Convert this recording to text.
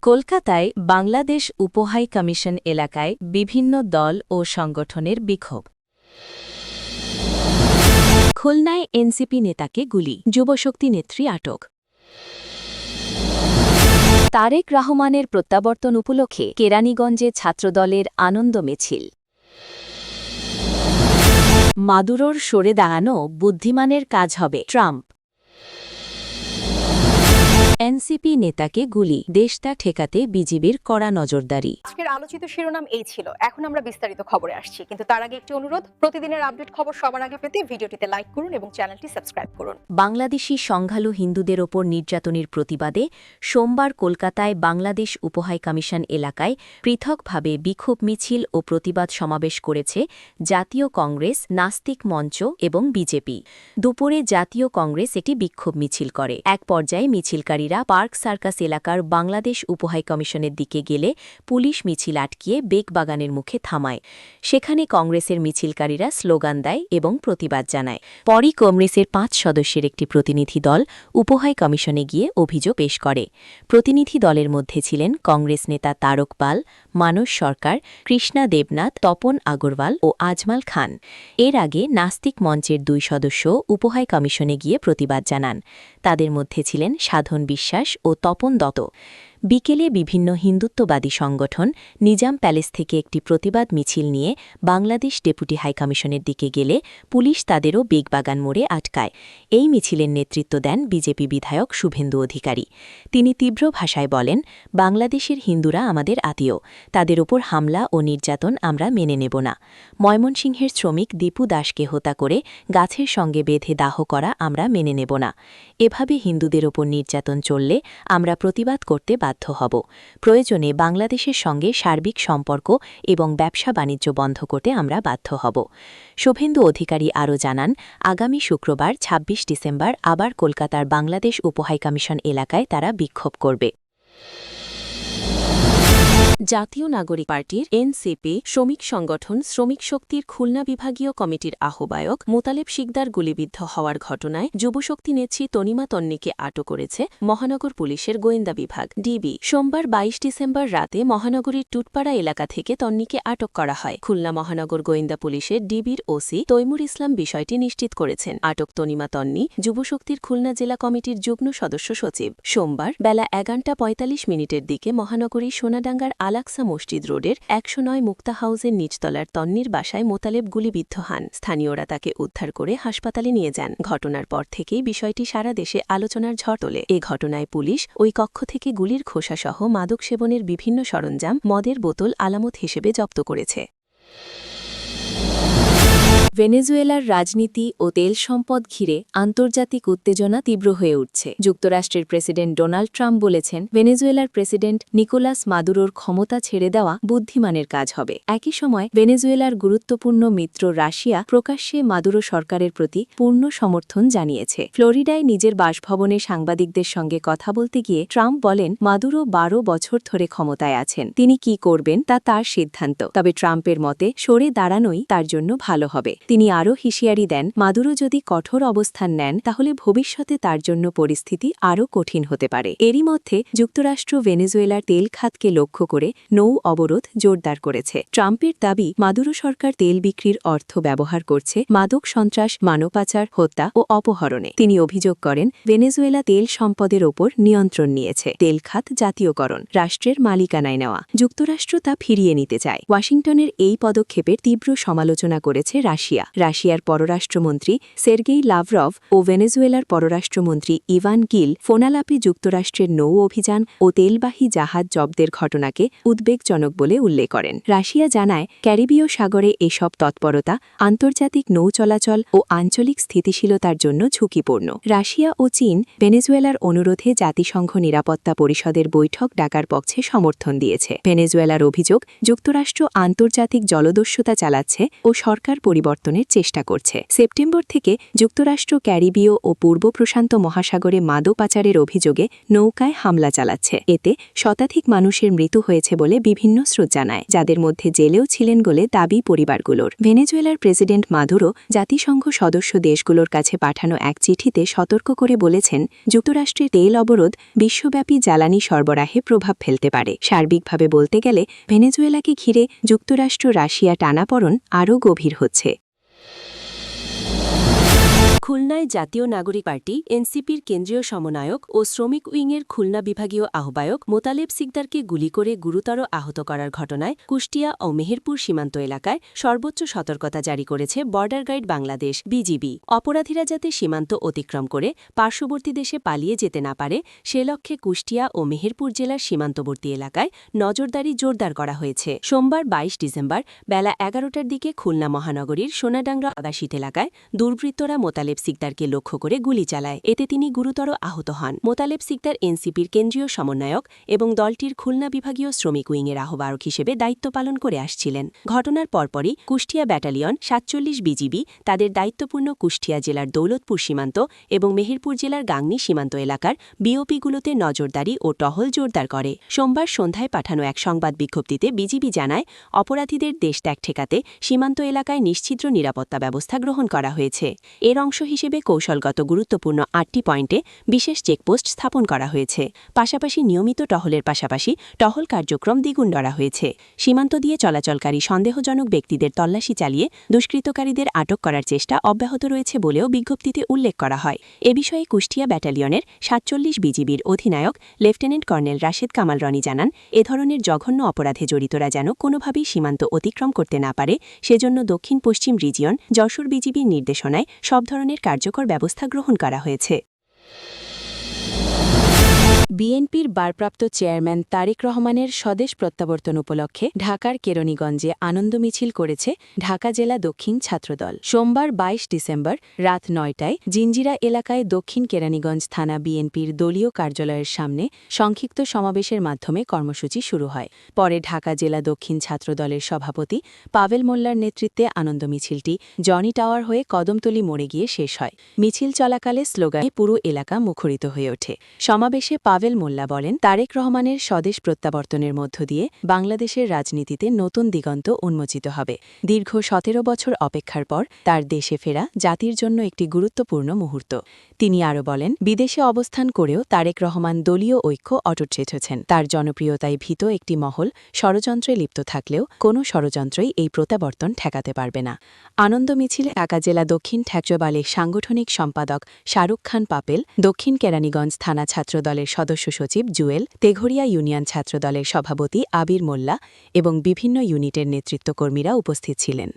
কলকাতায় বাংলাদেশ উপহাই কমিশন এলাকায় বিভিন্ন দল ও সংগঠনের বিক্ষোভ। খুলনায় এনসিপি নেতাকে গুলি, যুবশক্তি নেত্রী আটক। তারেক রহমানের প্রত্যাবর্তন উপলক্ষে কেরানীগঞ্জে ছাত্রদলের আনন্দ মিছিল। মাদুরোর সরে দাঁড়ানো বুদ্ধিমানের কাজ হবে, ট্রাম্প। এনসিপি নেতাকে গুলি, দেশটা ঠেকাতে বিজিবির কড়া নজরদারি। আজকের আলোচিত শিরোনাম এই ছিল। এখন আমরা বিস্তারিত খবরে আসছি, কিন্তু তার আগে একটি অনুরোধ, প্রতিদিনের আপডেট খবর সবার আগে পেতে ভিডিওটিতে লাইক করুন এবং চ্যানেলটি সাবস্ক্রাইব করুন। বাংলাদেশি সংখ্যালঘু হিন্দুদের ওপর নির্যাতনের প্রতিবাদে সোমবার কলকাতায় বাংলাদেশ উপহাই কমিশন এলাকায় পৃথকভাবে বিক্ষোভ মিছিল ও প্রতিবাদ সমাবেশ করেছে জাতীয় কংগ্রেস, নাস্তিক মঞ্চ এবং বিজেপি। দুপুরে জাতীয় কংগ্রেস একটি বিক্ষোভ মিছিল করে। এক পর্যায়ে মিছিলকারীরা পার্ক সার্কাস এলাকার বাংলাদেশ উপহাই কমিশনের দিকে গেলে পুলিশ মিছিল আটকিয়ে বেগবাগানের মুখে থামায়। সেখানে কংগ্রেসের মিছিলকারীরা স্লোগান দেয় এবং প্রতিবাদ জানায়। পরই কংগ্রেসের 5 সদস্যের একটি প্রতিনিধি দল উপহাই কমিশনে গিয়ে অভিযোগ পেশ করে। প্রতিনিধি দলের মধ্যে ছিলেন কংগ্রেস নেতা তারক পাল, মানস সরকার, কৃষ্ণা দেবনাথ, তপন আগরওয়াল ও আজমাল খান। এর আগে নাস্তিক মঞ্চের 2 সদস্য উপহাই কমিশনে গিয়ে প্রতিবাদ জানান। তাদের মধ্যে ছিলেন সাধন বিশ্বাস ও তপন দত্ত। বিকেলে বিভিন্ন হিন্দুত্ববাদী সংগঠন নিজাম প্যালেস থেকে একটি প্রতিবাদ মিছিল নিয়ে বাংলাদেশ ডেপুটি হাইকমিশনের দিকে গেলে পুলিশ তাদেরও বেগবাগান মোড়ে আটকায়। এই মিছিলের নেতৃত্ব দেন বিজেপি বিধায়ক শুভেন্দু অধিকারী। তিনি তীব্র ভাষায় বলেন, বাংলাদেশের হিন্দুরা আমাদের আত্মীয়, তাদের ওপর হামলা ও নির্যাতন আমরা মেনে নেব না। ময়মনসিংহের শ্রমিক দীপু দাসকে হত্যা করে গাছের সঙ্গে বেঁধে দাহ করা আমরা মেনে নেব না। এভাবে হিন্দুদের ওপর নির্যাতন চললে আমরা প্রতিবাদ করতে বাধ্য হব। প্রয়োজনে বাংলাদেশের সঙ্গে সার্বিক সম্পর্ক এবং ব্যবসা বাণিজ্য বন্ধ করতে আমরা বাধ্য হব। শুভেন্দু অধিকারী আরও জানান, আগামী শুক্রবার ২৬ ডিসেম্বর আবার কলকাতার বাংলাদেশ উপহাই কমিশন এলাকায় তারা বিক্ষোভ করবে। জাতীয় নাগরিক পার্টির এনসিপি শ্রমিক সংগঠন শ্রমিক শক্তির খুলনা বিভাগীয় কমিটির আহ্বায়ক মোতালেব শিকদার গুলিবিদ্ধ হওয়ার ঘটনায় যুবশক্তি নেত্রী তনিমা তন্নিকে আটক করেছে মহানগর পুলিশের গোয়েন্দা বিভাগ, ডিবি। সোমবার ২২ ডিসেম্বর রাতে মহানগরীর টুটপাড়া এলাকা থেকে তন্নিকে আটক করা হয়। খুলনা মহানগর গোয়েন্দা পুলিশের ডিবির ওসি তৈমুর ইসলাম বিষয়টি নিশ্চিত করেছেন। আটক তনিমা তন্নি যুবশক্তির খুলনা জেলা কমিটির যুগ্ম সদস্য সচিব। সোমবার বেলা ১১:৪৫ দিকে মহানগরীর সোনাডাঙ্গার আলাক্সা মসজিদ রোডের ১০৯ মুক্তা হাউসের নিচতলার তন্নির বাসায় মোতালেব গুলিবিদ্ধ হন। স্থানীয়রা তাকে উদ্ধার করে হাসপাতালে নিয়ে যান। ঘটনার পর থেকেই বিষয়টি সারা দেশে আলোচনার ঝড় তোলে। এ ঘটনায় পুলিশ ওই কক্ষ থেকে গুলির খোসাসহ মাদক সেবনের বিভিন্ন সরঞ্জাম, মদের বোতল আলামত হিসেবে জব্দ করেছে। ভেনেজুয়েলার রাজনীতি ও তেল সম্পদ ঘিরে আন্তর্জাতিক উত্তেজনা তীব্র হয়ে উঠছে। যুক্তরাষ্ট্রের প্রেসিডেন্ট ডোনাল্ড ট্রাম্প বলেছেন, ভেনেজুয়েলার প্রেসিডেন্ট নিকোলাস মাদুরোর ক্ষমতা ছেড়ে দেওয়া বুদ্ধিমানের কাজ হবে। একই সময় ভেনেজুয়েলার গুরুত্বপূর্ণ মিত্র রাশিয়া প্রকাশ্যে মাদুরো সরকারের প্রতি পূর্ণ সমর্থন জানিয়েছে। ফ্লোরিডায় নিজের বাসভবনে সাংবাদিকদের সঙ্গে কথা বলতে গিয়ে ট্রাম্প বলেন, মাদুরো ১২ বছর ধরে ক্ষমতায় আছেন, তিনি কি করবেন তা তার সিদ্ধান্ত। তবে ট্রাম্পের মতে সরে দাঁড়ানোই তার জন্য ভালো হবে। তিনি আরও হুঁশিয়ারি দেন, মাদুরো যদি কঠোর অবস্থান নেন তাহলে ভবিষ্যতে তার জন্য পরিস্থিতি আরও কঠিন হতে পারে। এরই মধ্যে যুক্তরাষ্ট্র ভেনেজুয়েলার তেল খাতকে লক্ষ্য করে নৌ অবরোধ জোরদার করেছে। ট্রাম্পের দাবি, মাদুরো সরকার তেল বিক্রির অর্থ ব্যবহার করছে মাদক সন্ত্রাস, মানব পাচার, হত্যা ও অপহরণে। তিনি অভিযোগ করেন, ভেনেজুয়েলা তেল সম্পদের ওপর নিয়ন্ত্রণ নিয়েছে, তেল খাত জাতীয়করণ, রাষ্ট্রের মালিকানায় নেওয়া। যুক্তরাষ্ট্র তা ফিরিয়ে নিতে চায়। ওয়াশিংটনের এই পদক্ষেপের তীব্র সমালোচনা করেছে রাশিয়ার পররাষ্ট্রমন্ত্রী সের্গেই লাভরভ ও ভেনেজুয়েলার পররাষ্ট্রমন্ত্রী ইভান গিল ফোনালাপে যুক্তরাষ্ট্রের নৌ অভিযান ও তেলবাহী জাহাজ জব্দের ঘটনাকে উদ্বেগজনক বলে উল্লেখ করেন। রাশিয়া জানায়, ক্যারিবীয় সাগরে এসব তৎপরতা আন্তর্জাতিক নৌ চলাচল ও আঞ্চলিক স্থিতিশীলতার জন্য ঝুঁকিপূর্ণ। রাশিয়া ও চীন ভেনেজুয়েলার অনুরোধে জাতিসংঘ নিরাপত্তা পরিষদের বৈঠক ডাকার পক্ষে সমর্থন দিয়েছে। ভেনেজুয়েলার অভিযোগ, যুক্তরাষ্ট্র আন্তর্জাতিক জলদস্যুতা চালাচ্ছে ও সরকার পরিবর্তন প্রত্যাবর্তনের চেষ্টা করছে। সেপ্টেম্বর থেকে যুক্তরাষ্ট্র ক্যারিবীয় ও পূর্ব প্রশান্ত মহাসাগরে মাদক পাচারের অভিযোগে নৌকায় হামলা চালাচ্ছে। এতে শতাধিক মানুষের মৃত্যু হয়েছে বলে বিভিন্ন স্রোত জানায়, যাদের মধ্যে জেলেও ছিলেন বলে দাবি পরিবারগুলোর। ভেনেজুয়েলার প্রেসিডেন্ট মাদুরো জাতিসংঘ সদস্য দেশগুলোর কাছে পাঠানো এক চিঠিতে সতর্ক করে বলেছেন, যুক্তরাষ্ট্রের তেল অবরোধ বিশ্বব্যাপী জ্বালানি সরবরাহে প্রভাব ফেলতে পারে। সার্বিকভাবে বলতে গেলে ভেনেজুয়েলাকে ঘিরে যুক্তরাষ্ট্র রাশিয়া টানাপড়ন আরও গভীর হচ্ছে। খুলনায় জাতীয় নাগরিক পার্টি এনসিপির কেন্দ্রীয় সমন্বয়ক ও শ্রমিক উইংয়ের খুলনা বিভাগীয় আহ্বায়ক মোতালেব সিকদারকে গুলি করে গুরুতর আহত করার ঘটনায় কুষ্টিয়া ও মেহেরপুর সীমান্ত এলাকায় সর্বোচ্চ সতর্কতা জারি করেছে বর্ডার গাইড বাংলাদেশ বিজিবি। অপরাধীরা যাতে সীমান্ত অতিক্রম করে পার্শ্ববর্তী দেশে পালিয়ে যেতে না পারে সে লক্ষ্যে কুষ্টিয়া ও মেহেরপুর জেলার সীমান্তবর্তী এলাকায় নজরদারি জোরদার করা হয়েছে। সোমবার ২২ ডিসেম্বর বেলা ১১টার দিকে খুলনা মহানগরীর সোনাডাঙ্গা আদাসিত এলাকায় দুর্বৃত্তরা মোতালেব সিকদারকে লক্ষ্য করে গুলি চালায়। এতে তিনি গুরুতর আহত হন। মোতালেব সিকদার এনসিপির কেন্দ্রীয় সমন্বয়ক এবং দলটির খুলনা বিভাগীয় শ্রমিক উইংয়ের আহ্বায়ক হিসেবে দায়িত্ব পালন করে আসছিলেন। ঘটনার পরপরই কুষ্টিয়া ব্যাটালিয়ন ৪৭ বিজিবি তাদের দায়িত্বপূর্ণ কুষ্টিয়া জেলার দৌলতপুর সীমান্ত এবং মেহেরপুর জেলার গাংনী সীমান্ত এলাকার বিওপিগুলোতে নজরদারি ও টহল জোরদার করে। সোমবার সন্ধ্যায় পাঠানো এক সংবাদ বিজ্ঞপ্তিতে বিজিবি জানায়, অপরাধীদের দেশ ত্যাগ ঠেকাতে সীমান্ত এলাকায় নিশ্ছিদ্র নিরাপত্তা ব্যবস্থা গ্রহণ করা হয়েছে। এর অংশ হিসেবে কৌশলগত গুরুত্বপূর্ণ ৮টি পয়েন্টে বিশেষ চেকপোস্ট স্থাপন করা হয়েছে। পাশাপাশি নিয়মিত টহলের পাশাপাশি টহল কার্যক্রম দ্বিগুণ করা হয়েছে। সীমান্ত দিয়ে চলাচলকারী সন্দেহজনক ব্যক্তিদের তল্লাশি চালিয়ে দুষ্কৃতকারীদের আটক করার চেষ্টা অব্যাহত রয়েছে বলেও বিজ্ঞপ্তিতে উল্লেখ করা হয়। এ বিষয়ে কুষ্টিয়া ব্যাটালিয়নের ৪৭ বিজিবির অধিনায়ক লেফটেন্যান্ট কর্নেল রাশেদ কামাল রনি জানান, এ ধরনের জঘন্য অপরাধে জড়িতরা যেন কোনোভাবেই সীমান্ত অতিক্রম করতে না পারে, সেজন্য দক্ষিণ পশ্চিম রিজিয়ন যশোর বিজিবির নির্দেশনায় সব ধরনের কার্যকর ব্যবস্থা গ্রহণ করা হয়েছে। বিএনপির ভারপ্রাপ্ত চেয়ারম্যান তারেক রহমানের স্বদেশ প্রত্যাবর্তন উপলক্ষে ঢাকার কেরানীগঞ্জে আনন্দ মিছিল করেছে ঢাকা জেলা দক্ষিণ ছাত্রদল। সোমবার ২২ ডিসেম্বর রাত ৯টায় জিঞ্জিরা এলাকায় দক্ষিণ কেরানীগঞ্জ থানা বিএনপির দলীয় কার্যালয়ের সামনে সংক্ষিপ্ত সমাবেশের মাধ্যমে কর্মসূচি শুরু হয়। পরে ঢাকা জেলা দক্ষিণ ছাত্রদলের সভাপতি পাভেল মোল্লার নেতৃত্বে আনন্দ মিছিলটি জনি টাওয়ার হয়ে কদমতলী মোড়ে গিয়ে শেষ হয়। মিছিল চলাকালে স্লোগানে পুরো এলাকা মুখরিত হয়ে ওঠে। সমাবেশে পাভেল মোল্লা বলেন, তারেক রহমানের স্বদেশ প্রত্যাবর্তনের মধ্য দিয়ে বাংলাদেশের রাজনীতিতে নতুন দিগন্ত উন্মোচিত হবে। দীর্ঘ ১৭ বছর অপেক্ষার পর তার দেশে ফেরা জাতির জন্য একটি গুরুত্বপূর্ণ মুহূর্ত। তিনি আরও বলেন, বিদেশে অবস্থান করেও তারেক রহমান দলীয় ঐক্য অটুট রেখেছেন। তার জনপ্রিয়তায় ভীত একটি মহল ষড়যন্ত্রে লিপ্ত থাকলেও কোনো ষড়যন্ত্রই এই প্রত্যাবর্তন ঠেকাতে পারবে না। আনন্দ মিছিলে ঢাকা জেলা দক্ষিণ ঠ্যাকচবালের সাংগঠনিক সম্পাদক শাহরুখ খান পাপেল, দক্ষিণ কেরানীগঞ্জ থানা ছাত্রদলের সদস্য সচিব জুয়েল, তেঘরিয়া ইউনিয়ন ছাত্রদলের সভাপতি আবির মোল্লা এবং বিভিন্ন ইউনিটের নেতৃত্বকর্মীরা উপস্থিত ছিলেন।